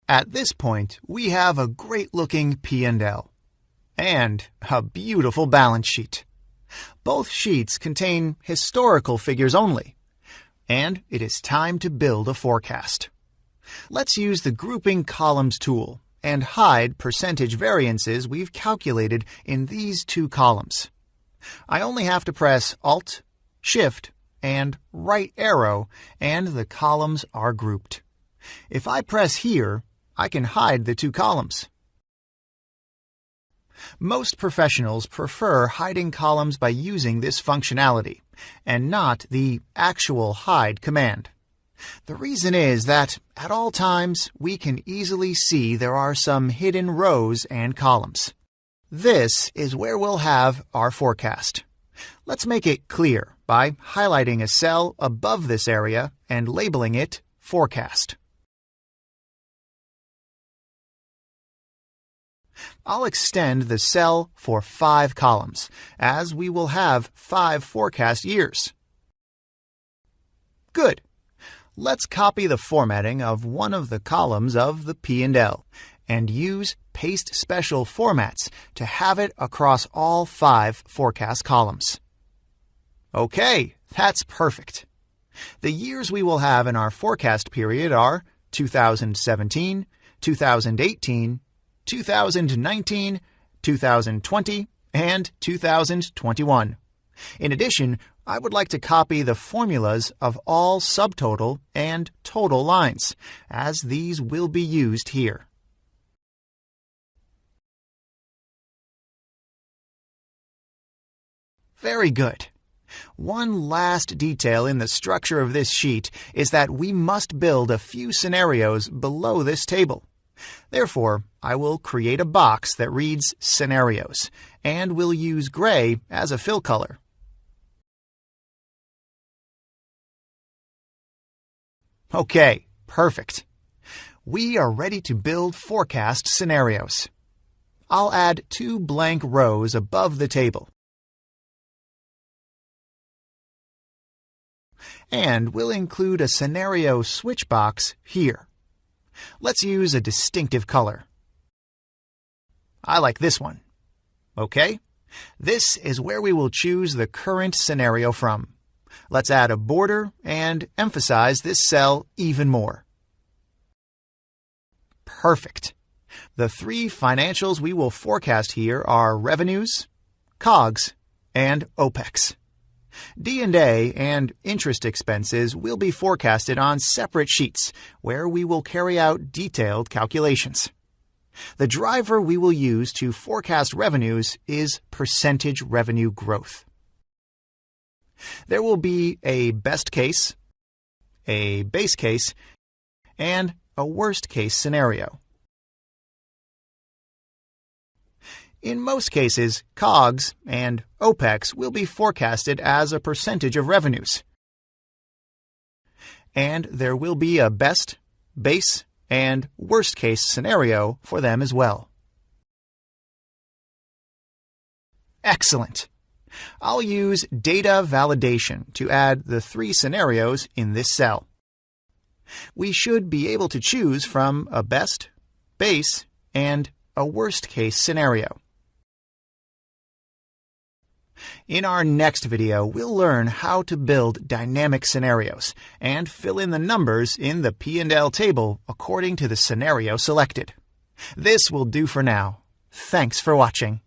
At this point, we have a great-looking P&L and a beautiful balance sheet. Both sheets contain historical figures only, and it is time to build a forecast. Let's use the Grouping Columns tool and hide percentage variances we've calculated in these two columns. I only have to press Alt, Shift, and right arrow, and the columns are grouped. If I press here, I can hide the two columns. Most professionals prefer hiding columns by using this functionality, and not the actual hide command. The reason is that, at all times, we can easily see there are some hidden rows and columns. This is where we'll have our forecast. Let's make it clear by highlighting a cell above this area and labeling it Forecast. I'll extend the cell for 5 columns, as we will have 5 forecast years. Good. Let's copy the formatting of one of the columns of the P&L and use Paste Special Formats to have it across all 5 forecast columns. Okay, that's perfect. The years we will have in our forecast period are 2017, 2018, 2019, 2020, and 2021. In addition, I would like to copy the formulas of all subtotal and total lines, as these will be used here. Very good. One last detail in the structure of this sheet is that we must build a few scenarios below this table. Therefore, I will create a box that reads Scenarios, and will use gray as a fill color. Okay, perfect. We are ready to build forecast scenarios. I'll add 2 blank rows above the table. And we'll include a scenario switch box here. Let's use a distinctive color. I like this one. Okay, this is where we will choose the current scenario from. Let's add a border and emphasize this cell even more. Perfect. The 3 financials we will forecast here are revenues, COGS, and OPEX. D&A and interest expenses will be forecasted on separate sheets, where we will carry out detailed calculations. The driver we will use to forecast revenues is percentage revenue growth. There will be a best case, a base case, and a worst case scenario. In most cases, COGS and OPEX will be forecasted as a percentage of revenues. And there will be a best, base, and worst case scenario for them as well. Excellent! I'll use data validation to add the 3 scenarios in this cell. We should be able to choose from a best, base, and a worst case scenario. In our next video, we'll learn how to build dynamic scenarios and fill in the numbers in the P&L table according to the scenario selected. This will do for now. Thanks for watching.